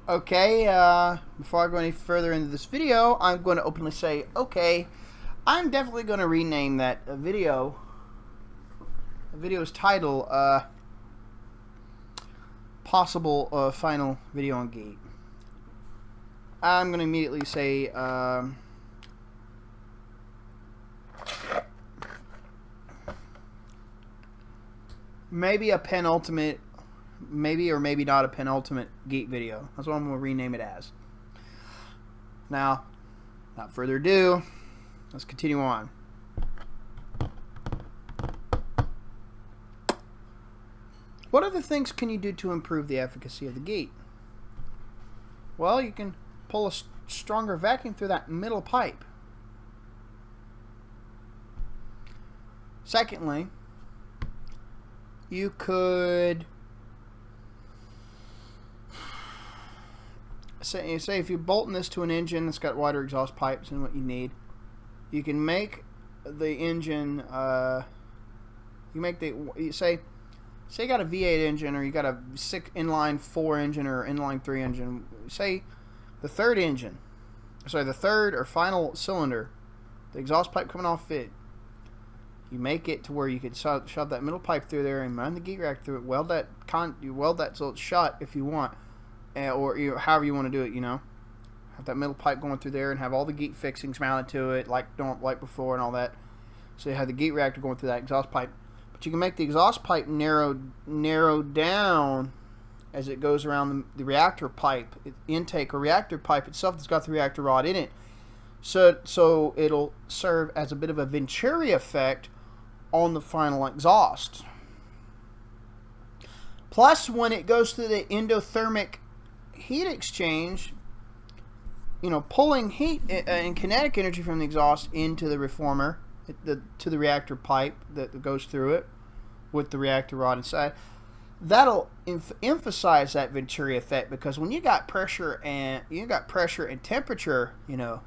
Okay, before I go any further into this video, I'm going to openly say, okay, I'm definitely going to rename that video. The video's title, possible final video on GEET. I'm going to immediately say, maybe a penultimate, maybe or maybe not a penultimate GEET video. That's what I'm going to rename it as. Now, without further ado, let's continue on. What other things can you do to improve the efficacy of the GEET? Well, you can pull a stronger vacuum through that middle pipe. Secondly, you could say if you're bolting this to an engine that's got wider exhaust pipes than what you need, you can make the engine say you got a V8 engine, or you got a inline 4 engine or inline 3 engine. Say the third or final cylinder, the exhaust pipe coming off it, you make it to where you could shove that middle pipe through there and run the GEET rack through it. You weld that so it's shut if you want, or however you want to do it. Have that middle pipe going through there and have all the GEET fixings mounted to it like before and all that. So you have the GEET reactor going through that exhaust pipe. But you can make the exhaust pipe narrow down as it goes around the reactor pipe intake, or reactor pipe itself that's got the reactor rod in it. So it'll serve as a bit of a Venturi effect on the final exhaust. Plus, when it goes through the endothermic heat exchange, pulling heat and kinetic energy from the exhaust into the reformer, to the reactor pipe that goes through it with the reactor rod inside, that'll emphasize that Venturi effect, because when you got pressure and temperature,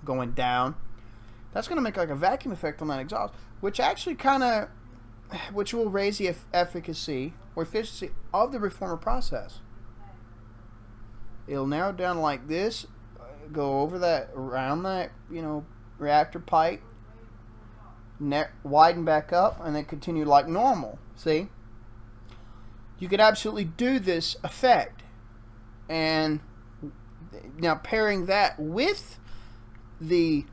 going down, that's going to make like a vacuum effect on that exhaust, which will raise the efficacy or efficiency of the reformer process. It'll narrow down like this, go over that, around that, reactor pipe, widen back up, and then continue like normal. See? You could absolutely do this effect. And now pairing that with the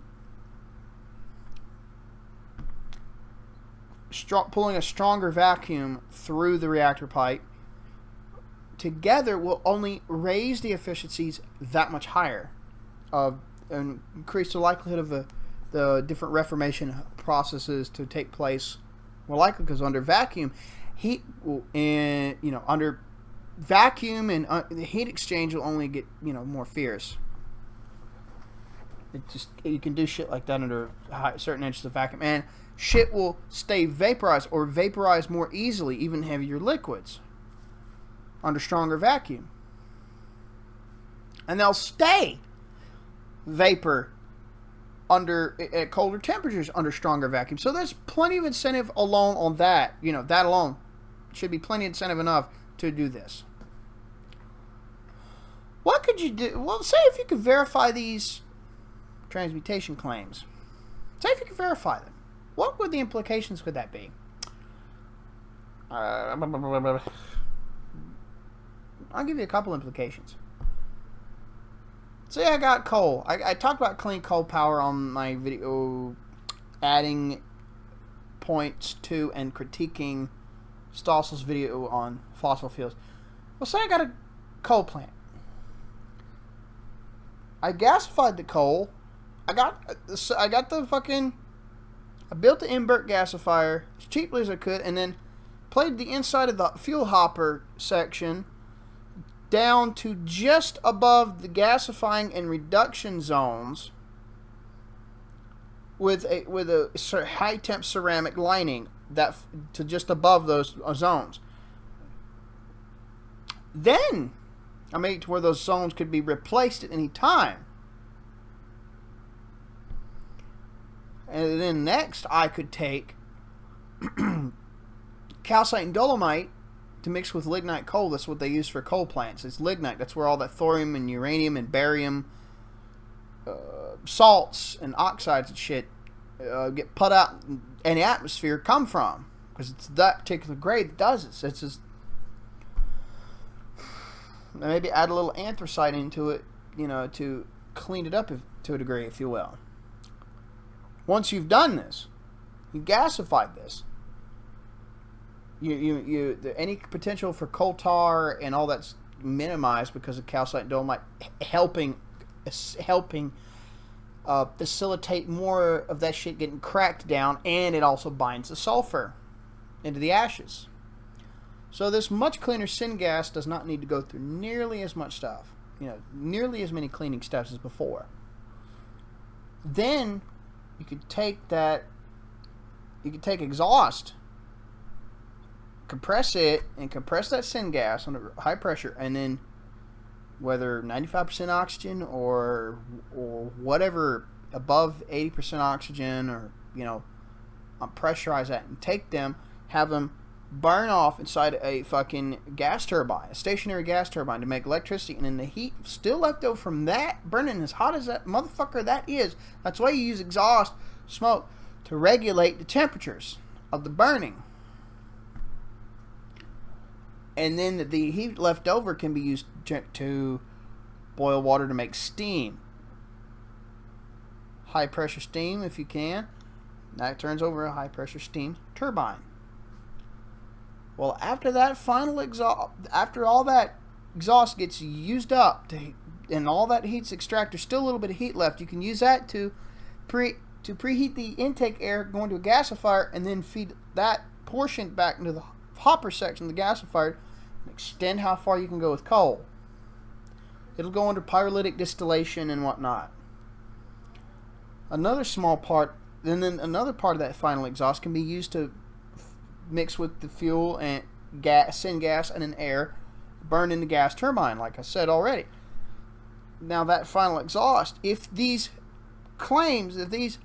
pulling a stronger vacuum through the reactor pipe, together will only raise the efficiencies that much higher, and increase the likelihood of the different reformation processes to take place more likely, because under vacuum, under vacuum and the heat exchange will only get more fierce. You can do shit like that under certain inches of vacuum, and shit will stay vaporized or vaporize more easily, even heavier liquids, under stronger vacuum, and they'll stay vapor at colder temperatures under stronger vacuum. So there's plenty of incentive alone on that. That alone should be plenty of incentive enough to do this. What could you do? Well, say if you could verify these transmutation claims. Say if you could verify them. What would the implications could that be? I'll give you a couple implications. Say I got coal. I talked about clean coal power on my video, adding points to and critiquing Stossel's video on fossil fuels. Well, say I got a coal plant. I gasified the coal. I built the invert gasifier as cheaply as I could, and then played the inside of the fuel hopper section down to just above the gasifying and reduction zones with a high temp ceramic lining that to just above those zones. Then I made it to where those zones could be replaced at any time. And then next I could take calcite and dolomite, to mix with lignite coal. That's what they use for coal plants. It's lignite. That's where all that thorium and uranium and barium salts and oxides and shit get put out in the atmosphere come from, because it's that particular grade that does it. So it's just, maybe add a little anthracite into it, to clean it up to a degree, if you will. Once you've done this, you gasified this, any potential for coal tar and all that's minimized because of calcite and dolomite helping facilitate more of that shit getting cracked down, and it also binds the sulfur into the ashes. So this much cleaner syngas does not need to go through nearly as much stuff, nearly as many cleaning steps as before. Then you could take exhaust, compress it, and compress that syngas under high pressure, and then whether 95% oxygen or whatever above 80% oxygen, or pressurize that and take them, have them burn off inside a fucking gas turbine, a stationary gas turbine, to make electricity, and then the heat still left over from that burning, as hot as that motherfucker that is. That's why you use exhaust smoke to regulate the temperatures of the burning. And then the heat left over can be used to boil water to make steam. High pressure steam, if you can. That turns over a high pressure steam turbine. Well, after that final exhaust, after all that exhaust gets used up and all that heat's extracted, there's still a little bit of heat left. You can use that to preheat the intake air going to a gasifier, and then feed that portion back into the hopper section of the gasifier and extend how far you can go with coal. It'll go into pyrolytic distillation and whatnot. Another small part, and then another part of that final exhaust can be used to mix with the fuel and syngas and an air, burn in the gas turbine, like I said already. Now that final exhaust, if these claims, if these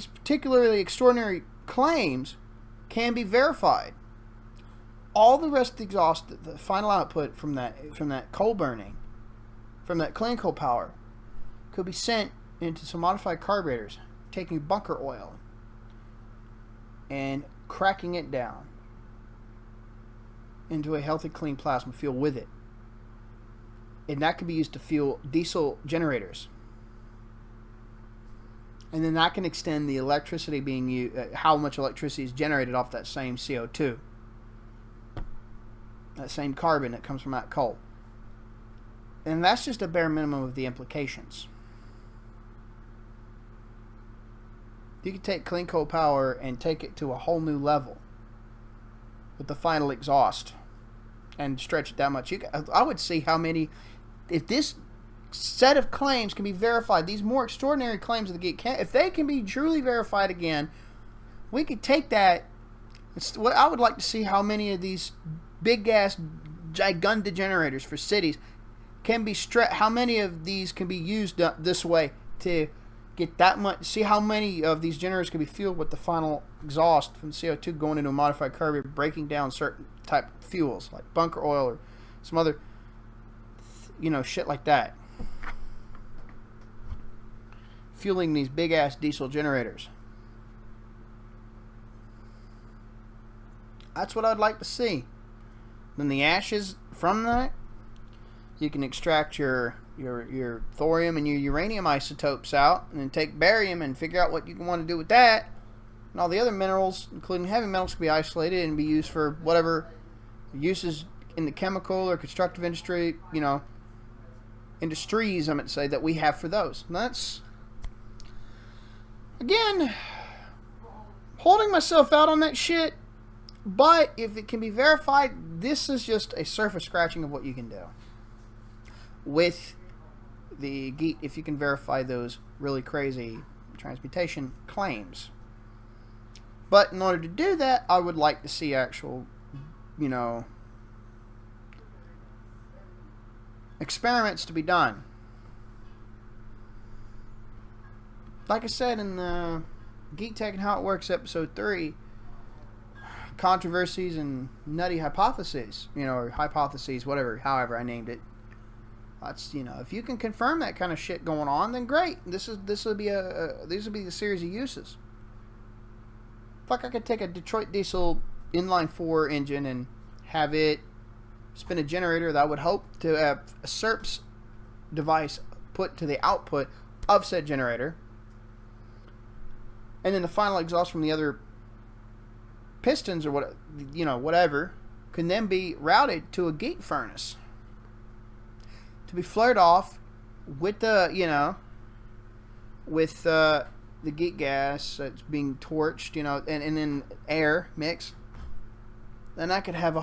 particularly extraordinary claims can be verified, all the rest of the exhaust, the final output from that coal burning, from that clean coal power, could be sent into some modified carburetors, taking bunker oil and cracking it down into a healthy, clean plasma fuel with it. And that could be used to fuel diesel generators. And then that can extend the electricity being used, how much electricity is generated off that same CO2. That same carbon that comes from that coal. And that's just a bare minimum of the implications. You could take clean coal power and take it to a whole new level with the final exhaust and stretch it that much. I would see how many, if this set of claims can be verified, these more extraordinary claims of the GEET, if they can be truly verified again, we could take that. What I would like to see, how many of these big ass gigunda generators for cities can be how many of these can be used this way to get that much. See how many of these generators can be fueled with the final exhaust from CO2 going into a modified carburetor, breaking down certain type of fuels like bunker oil or some other, shit like that. Fueling these big ass diesel generators. That's what I'd like to see. Then the ashes from that, you can extract your thorium and your uranium isotopes out, and then take barium and figure out what you want to do with that. And all the other minerals, including heavy metals, can be isolated and be used for whatever uses in the chemical or constructive industry, industries, I might say, that we have for those. And that's, again, holding myself out on that shit. But if it can be verified, this is just a surface scratching of what you can do with the GEET, if you can verify those really crazy transmutation claims. But in order to do that, I would like to see actual, experiments to be done. Like I said in the GEET Tech and How It Works episode 3, controversies and nutty hypotheses, or hypotheses, whatever, however I named it. That's, if you can confirm that kind of shit going on, then great. This will be the series of uses. Fuck, I could take a Detroit diesel inline 4 engine and have it spin a generator that I would hope to have a SERPS device put to the output of said generator, and then the final exhaust from the other pistons or whatever can then be routed to a GEET furnace to be flared off with the the GEET gas that's being torched, and then air mix. Then I could have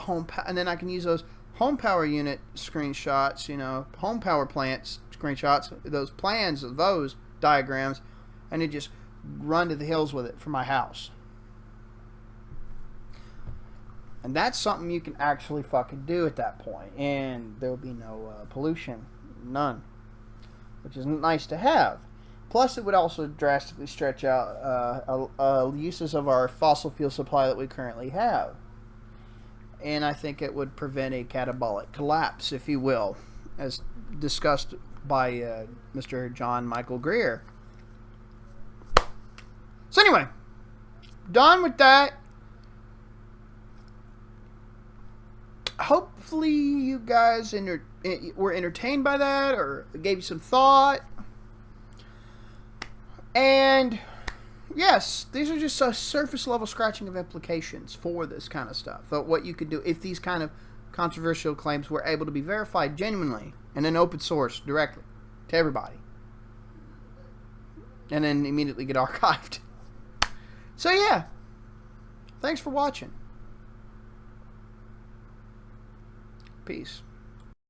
and then I can use those home power unit screenshots, home power plants screenshots, those plans of those diagrams, and then just run to the hills with it for my house. And that's something you can actually fucking do at that point, and there will be no pollution, none, which is nice to have. Plus, it would also drastically stretch out uses of our fossil fuel supply that we currently have. And I think it would prevent a catabolic collapse, if you will, as discussed by Mr. John Michael Greer. So anyway, done with that. Hopefully you guys were entertained by that, or gave you some thought. And yes, these are just a surface level scratching of implications for this kind of stuff. But what you could do if these kind of controversial claims were able to be verified genuinely and then open source directly to everybody, and then immediately get archived. So yeah, thanks for watching. Peace.